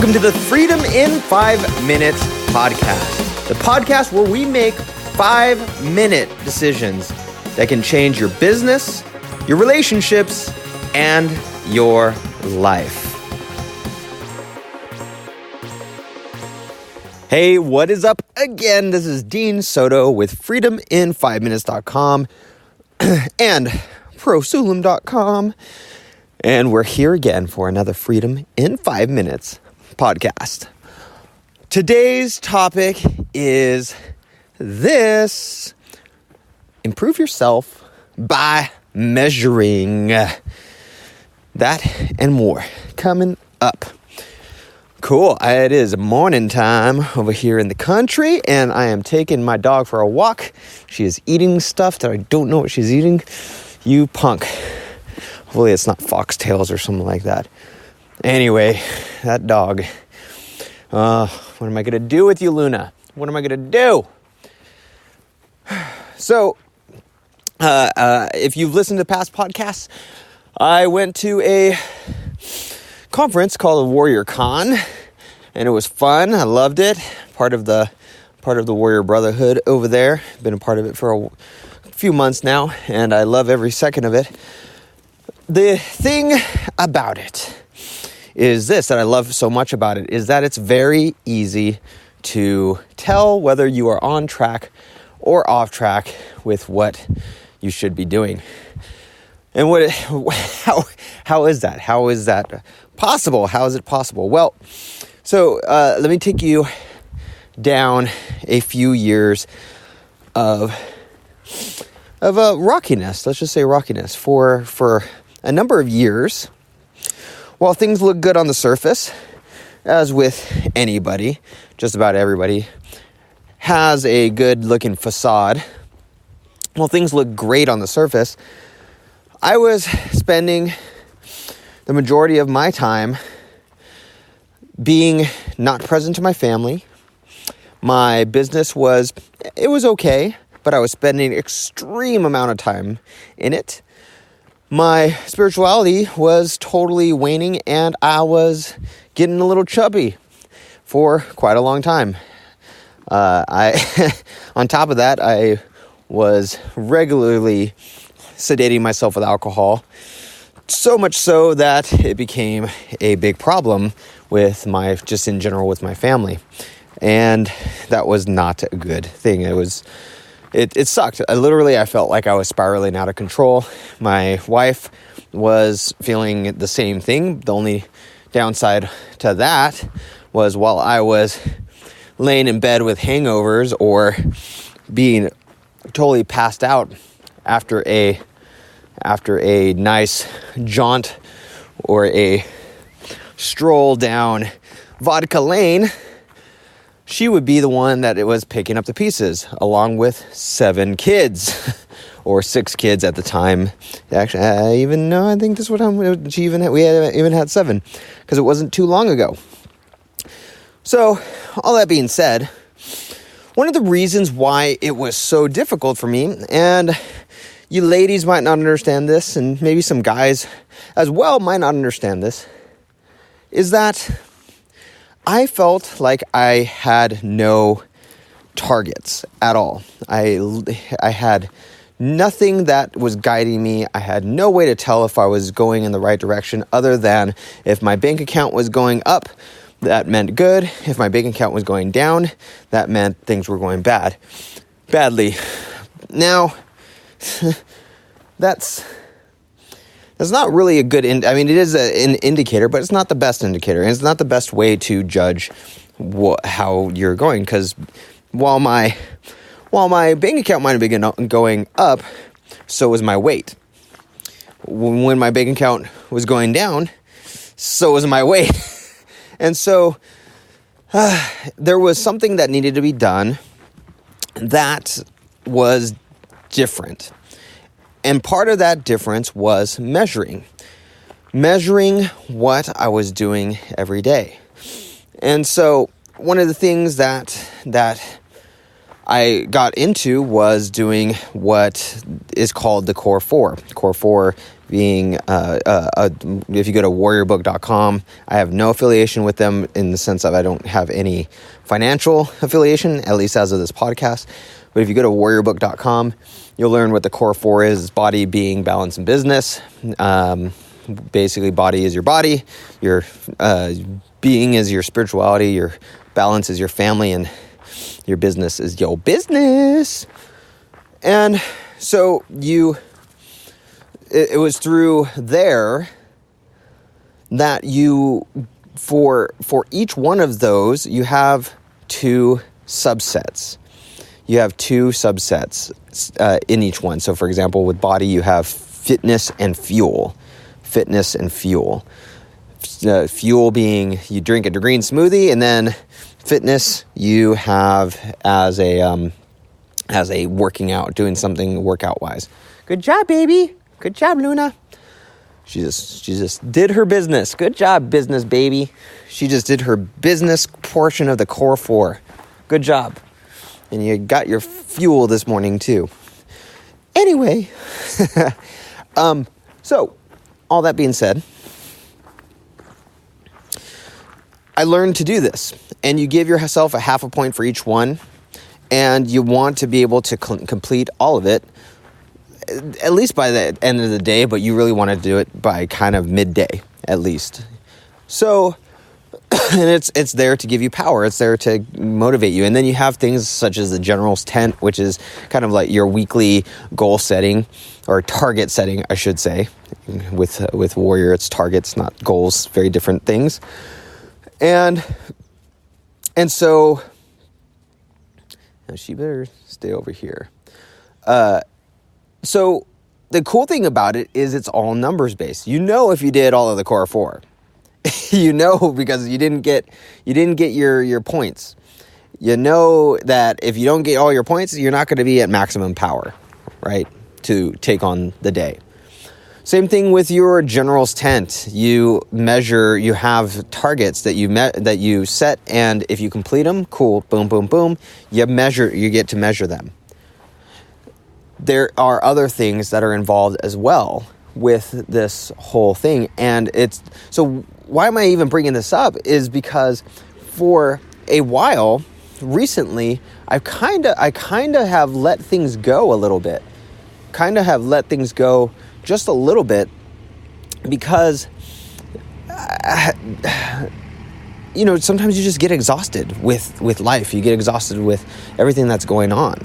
Welcome to the Freedom in 5 Minutes podcast, the podcast where we make 5-minute decisions that can change your business, your relationships, and your life. Hey, what is up again? This is Dean Soto with freedomin5minutes.com and prosulum.com. And we're here again for another Freedom in 5 Minutes podcast. Today's topic is this: improve yourself by measuring. That and more coming up. Cool. It is morning time over here in the country, and I am taking my dog for a walk. She is eating stuff that I don't know what she's eating. You punk. Hopefully it's not foxtails or something like that. Anyway, that dog. What am I going to do with you, Luna? What am I going to do? So, if you've listened to past podcasts, I went to a conference called Warrior Con, and it was fun. I loved it. Part of the Warrior Brotherhood over there. Been a part of it for a few months now, and I love every second of it. The thing about it is this, that I love so much about it, is that it's very easy to tell whether you are on track or off track with what you should be doing. And how is that? How is that possible? How is it possible? Well, so let me take you down a few years of rockiness. Let's just say rockiness for a number of years. While things look good on the surface, as with anybody, just about everybody has a good looking facade. While things look great on the surface, I was spending the majority of my time being not present to my family. My business was okay, but I was spending extreme amount of time in it. My spirituality was totally waning, and I was getting a little chubby for quite a long time. On top of that, I was regularly sedating myself with alcohol, so much so that it became a big problem with just in general with my family. And that was not a good thing. It sucked. I felt like I was spiraling out of control. My wife was feeling the same thing. The only downside to that was while I was laying in bed with hangovers or being totally passed out after a nice jaunt or a stroll down vodka lane, she would be the one that it was picking up the pieces, along with 7 kids, or 6 kids at the time. Actually, I think this was what we even had 7, because it wasn't too long ago. So, all that being said, one of the reasons why it was so difficult for me, and you ladies might not understand this, and maybe some guys as well might not understand this, is that I felt like I had no targets at all. I had nothing that was guiding me. I had no way to tell if I was going in the right direction other than if my bank account was going up, that meant good. If my bank account was going down, that meant things were going badly. Now, that's not really a good it is an indicator, but it's not the best indicator, and it's not the best way to judge how you're going, because while my bank account might have been going up, so was my weight. When my bank account was going down, so was my weight. And so there was something that needed to be done that was different. And part of that difference was measuring what I was doing every day. And so one of the things that I got into was doing what is called the Core 4. Core 4 being, if you go to warriorbook.com, I have no affiliation with them in the sense of I don't have any financial affiliation, at least as of this podcast. But if you go to warriorbook.com, you'll learn what the core four is: body, being, balance, and business. Basically, body is your body, your being is your spirituality, your balance is your family, and your business is your business. And so it was through there that you, for each one of those, you have two subsets. You have two subsets in each one. So, for example, with body, you have fitness and fuel. Fitness and fuel. Fuel being you drink a green smoothie, and then fitness you have as a working out, doing something workout wise. Good job, baby. Good job, Luna. She just did her business. Good job, business baby. She just did her business portion of the core four. Good job. And you got your fuel this morning too. Anyway, so all that being said, I learned to do this, and you give yourself a half a point for each one, and you want to be able to complete all of it, at least by the end of the day, but you really want to do it by kind of midday, at least. So, and it's there to give you power. It's there to motivate you. And then you have things such as the General's Tent, which is kind of like your weekly goal setting, or target setting, I should say. With Warrior, it's targets, not goals. Very different things. And so, she better stay over here. So the cool thing about it is it's all numbers based. You know if you did all of the core four. You know, because you didn't get your points. You know that if you don't get all your points, you're not going to be at maximum power, right, to take on the day. Same thing with your General's Tent. You measure, you have targets that you set, and if you complete them, cool, boom, boom, boom, you get to measure them. There are other things that are involved as well with this whole thing, and so why am I even bringing this up is because for a while recently I kind of have let things go a little bit. Just a little bit, because sometimes you just get exhausted with life. You get exhausted with everything that's going on.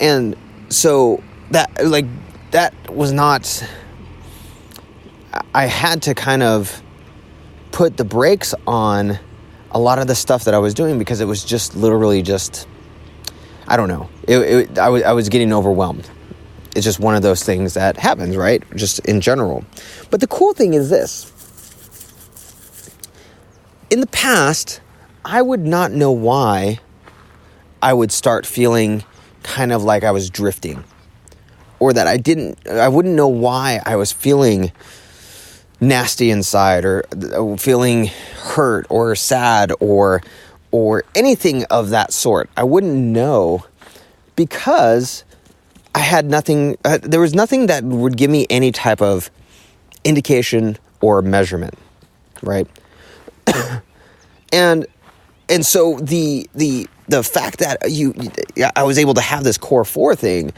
And so that was not, I had to kind of put the brakes on a lot of the stuff that I was doing, because it was just literally just, I don't know. I was getting overwhelmed. It's just one of those things that happens, right? Just in general. But the cool thing is this. In the past, I would not know why I would start feeling kind of like I was drifting, or that I wouldn't know why I was feeling nasty inside, or feeling hurt or sad or anything of that sort. I wouldn't know, because I had nothing, there was nothing that would give me any type of indication or measurement, right? and so the fact that I was able to have this core four thing,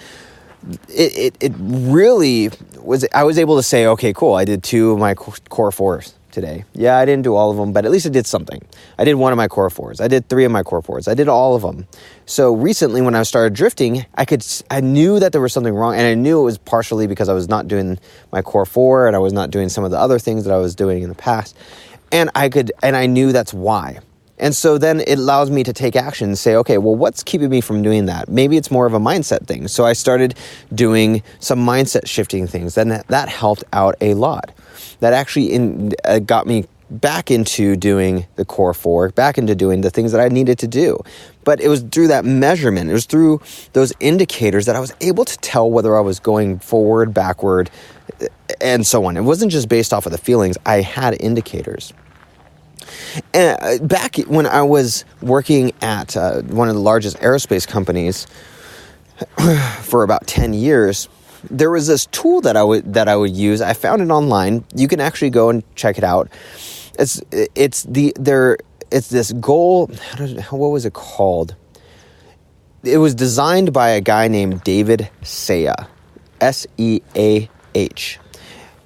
it really was, I was able to say, okay, cool, I did 2 of my core fours today. Yeah, I didn't do all of them, but at least I did something. I did 1 of my core fours. I did 3 of my core fours. I did all of them. So recently when I started drifting, I knew that there was something wrong, and I knew it was partially because I was not doing my core four, and I was not doing some of the other things that I was doing in the past. And I knew that's why. And so then it allows me to take action and say, okay, well, what's keeping me from doing that? Maybe it's more of a mindset thing. So I started doing some mindset shifting things, and that helped out a lot. That actually got me back into doing the core four, back into doing the things that I needed to do. But it was through that measurement, it was through those indicators that I was able to tell whether I was going forward, backward, and so on. It wasn't just based off of the feelings. I had indicators. And back when I was working at one of the largest aerospace companies for about 10 years, there was this tool that I would use. I found it online. You can actually go and check it out. It's this goal. What was it called? It was designed by a guy named David Seah, Seah.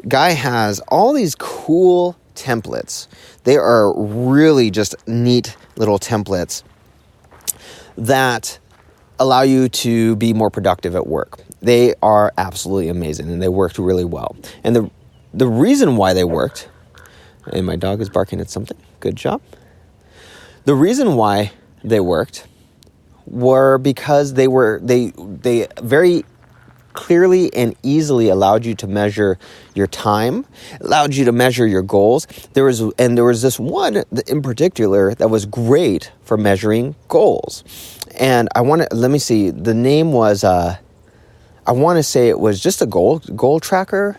Guy has all these cool templates. They are really just neat little templates that allow you to be more productive at work. They are absolutely amazing, and they worked really well. And the reason why they worked, and my dog is barking at something. Good job. The reason why they worked were because they very clearly and easily allowed you to measure your time, allowed you to measure your goals. There was this one in particular that was great for measuring goals. And let me see, the name was, I want to say it was just a goal tracker.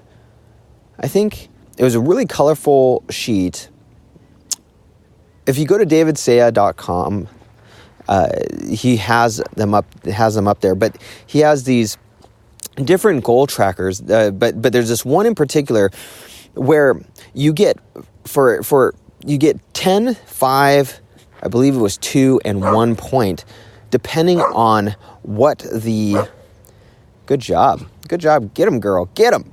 I think it was a really colorful sheet. If you go to davidseah.com, he has them up there, but he has these different goal trackers, but there's this one in particular where you get you get 10, 5, I believe it was 2 and 1 point, depending on what good job, get him, girl, get him.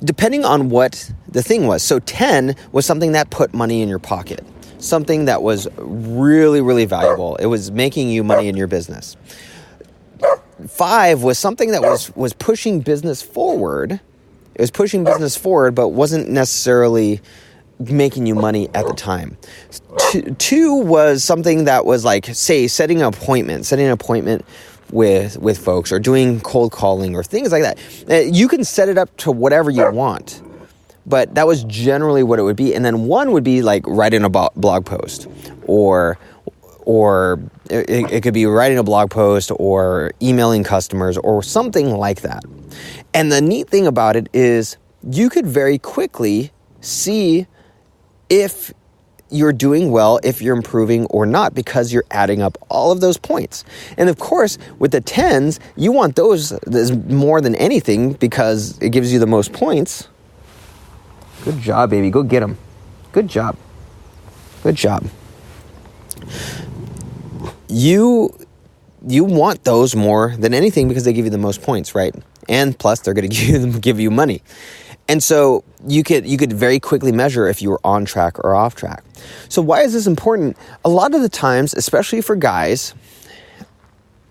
Depending on what the thing was. So 10 was something that put money in your pocket, something that was really, really valuable. It was making you money in your business. 5 was something that was pushing business forward. It was pushing business forward, but wasn't necessarily making you money at the time. 2 was something that was like, say, setting an appointment with folks, or doing cold calling, or things like that. You can set it up to whatever you want, but that was generally what it would be. And then 1 would be like writing a blog post, or it could be writing a blog post, or emailing customers, or something like that. And the neat thing about it is you could very quickly see if you're doing well, if you're improving or not, because you're adding up all of those points. And of course, with the 10s, you want those more than anything because it gives you the most points. Good job, baby. Go get them. Good job. You want those more than anything because they give you the most points, right? And plus, they're going to give you money. And so you could very quickly measure if you were on track or off track. So why is this important? A lot of the times, especially for guys,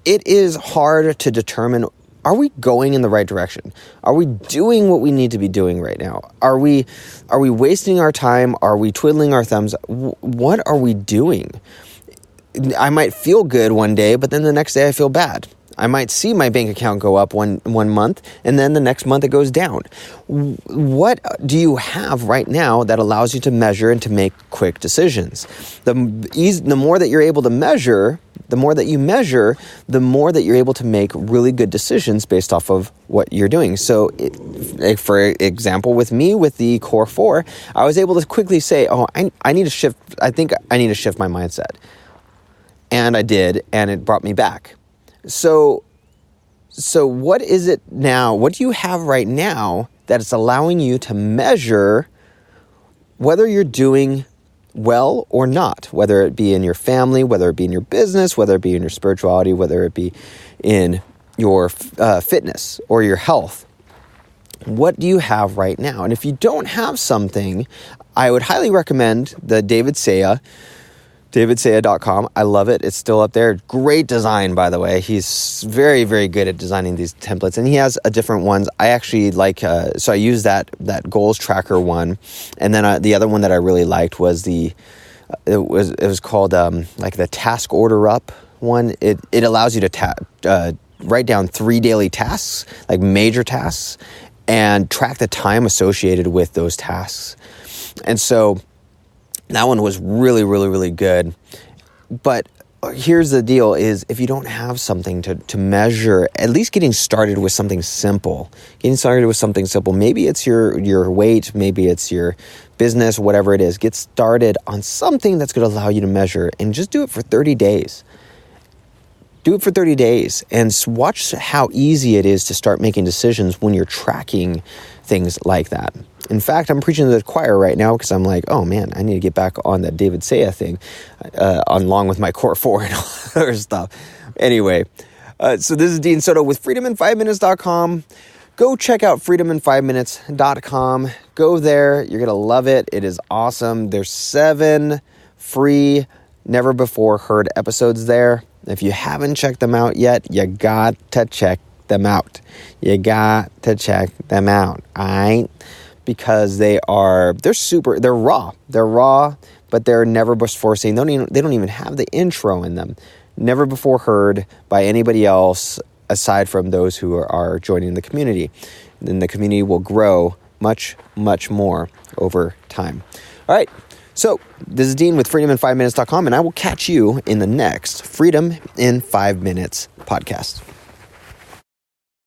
it is hard to determine, are we going in the right direction? Are we doing what we need to be doing right now? Are we wasting our time? Are we twiddling our thumbs? What are we doing? I might feel good one day, but then the next day I feel bad. I might see my bank account go up one month, and then the next month it goes down. What do you have right now that allows you to measure and to make quick decisions? The more that you're able to measure, the more that you're able to make really good decisions based off of what you're doing. So, for example, with me, with the Core 4, I was able to quickly say, I need to shift. I think I need to shift my mindset. And I did, and it brought me back. So what is it now? What do you have right now that is allowing you to measure whether you're doing well or not, whether it be in your family, whether it be in your business, whether it be in your spirituality, whether it be in your fitness or your health? What do you have right now? And if you don't have something, I would highly recommend the David Seah, davidseah.com. I love it. It's still up there. Great design, by the way. He's very, very good at designing these templates, and he has different ones. I actually like, so I use that goals tracker one, and then the other one that I really liked was it was called like the task order up one. It allows you to write down 3 daily tasks, like major tasks, and track the time associated with those tasks. And so that one was really, really, really good. But here's the deal is if you don't have something to measure, at least getting started with something simple. Maybe it's your weight, maybe it's your business, whatever it is. Get started on something that's going to allow you to measure, and just do it for 30 days. Do it for 30 days and watch how easy it is to start making decisions when you're tracking things like that. In fact, I'm preaching to the choir right now because I'm like, oh man, I need to get back on that David Saya thing along with my Core 4 and all that other stuff. Anyway, so this is Dean Soto with freedomin5minutes.com. Go check out freedomin5minutes.com. Go there. You're going to love it. It is awesome. There's 7 free, never before heard episodes there. If you haven't checked them out yet, you got to check them out. You got to check them out, all right? Because they're raw. They're raw, but they're never before seen. They don't even have the intro in them. Never before heard by anybody else aside from those who are joining the community. Then the community will grow much, much more over time. All right. So this is Dean with freedomin5minutes.com, and I will catch you in the next Freedom in 5 Minutes podcast.